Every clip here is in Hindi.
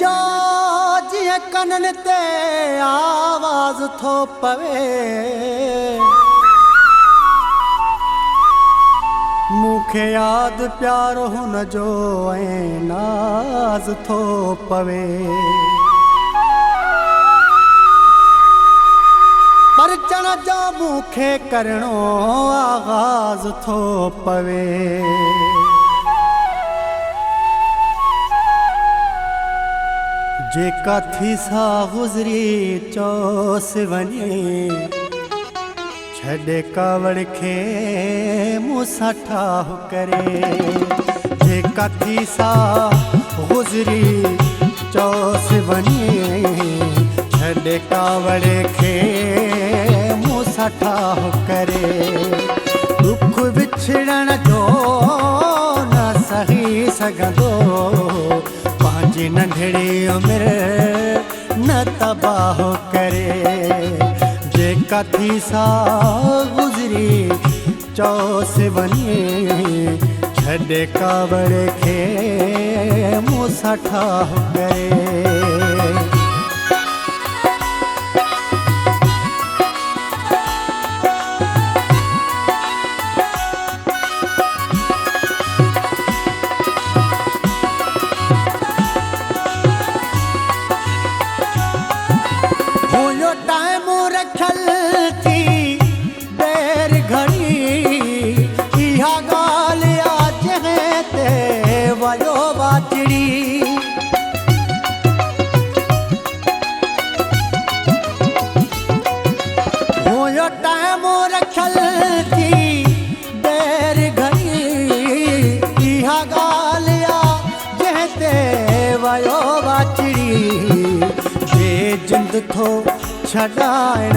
जो जिए कनन ते आवाज थो पवे मुखे याद प्यार हुन जो ऐं नाज थो पवे परचण जो मुखे करणो आगाज थो पवे जेका थी सा गुज़री चोस वञे छॾे कावड़ खे मूंसां ठाह करे जेका थी सा गुज़री चोस वञे छॾे कावड़ खे मूंसां ठाह करे दुख विछड़ण जो न सही सघंदो पंहिंजी नंढड़ी उमिरि न तबाह करे जेका थी सा गुज़री चोस वञे छॾे कावड़ खे मूंसां ठाह करे टाइम रखल थी देर घड़ी इहा ॻाल्हि आज ते वयो बाचड़ी हुयो टाइम रखल थी देर घड़ी इहा ॻाल्हि आज ते वयो बाचड़ी जे जिंद थो छॾाइण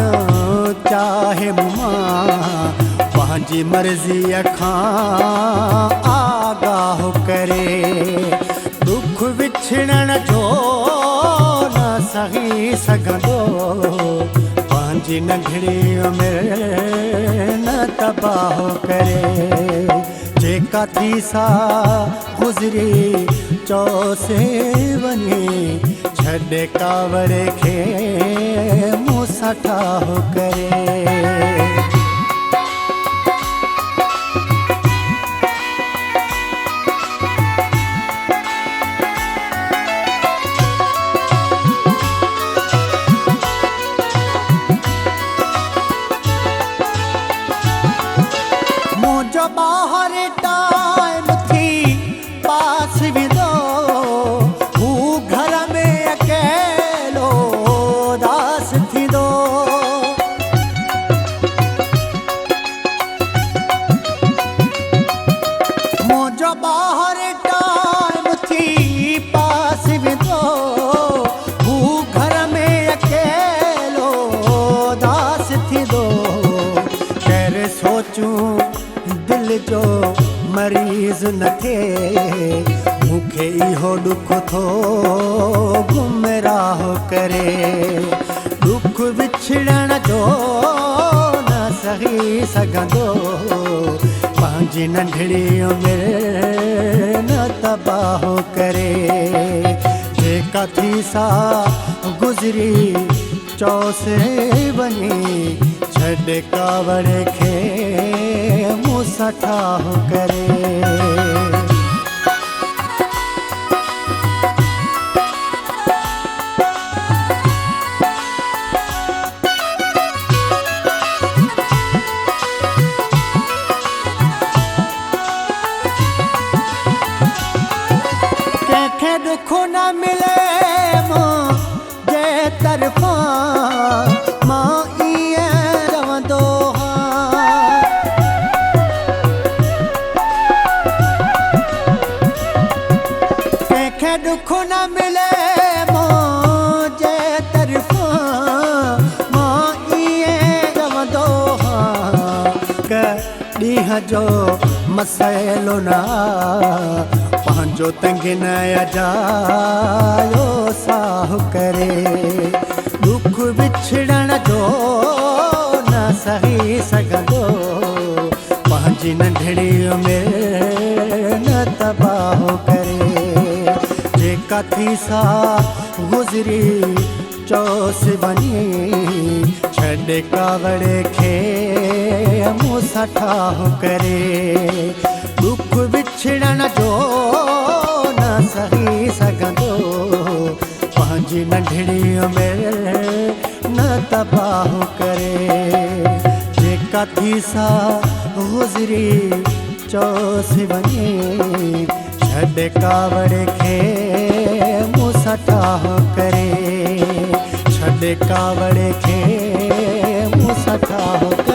चाहे मां पंहिंजी मर्ज़ीअ खां आगाह करे दुख विछड़ण जो न सही सघंदो पंहिंजी नंढड़ी उमिरि न तबाह करे जेका थी सा गुज़री चोसे वञे छॾे कावड़ खे मूंसां ठाह करे मुंहिंजो ॿाहिरि टाइम थी पास विधो हू घर में अकेलो उदास थींदो मुंहिंजो ॿाहिरि टाइम थी पास विधो हू घर में अकेलो उदास थींदो खैर सोचूं दिल जो मरीज़ न थे मूंखे इहो दुख थो गुमराह करे दुख विछड़ण जो न सही सघंदो पंहिंजी नंढड़ी उमिरि न तबाह करे जेका थी सा गुज़री चोसे वञे छॾे कावड़ खे मूंसां ठाह करे कंहिंखे दुख न मिले मुंहिंजे तरफ़ां मां ईअं रहंदो कंहिंखे दुख न मिले मुंहिंजे तरफ़ां मां ईअं रहंदो ॾींहं जो मसइलो न पंहिंजो तंग न अजायो साह करे दुख विछड़ण जो न सही सघंदो पंहिंजी नंढड़ी उमिरि न तबाह करे जेका थी सा गुज़री चोस वञी छॾे कावड़े खे मूंसां ठाह करे दुख विछड़ण जो न सही सघंदो पंहिंजी नंढड़ीअ में न तबाह करे जेका थी सा गुज़री चोस वञी छॾे कावड़े खे मूंसां ठाह करे छॾे कावड़े खे मूंसां ठाह करे।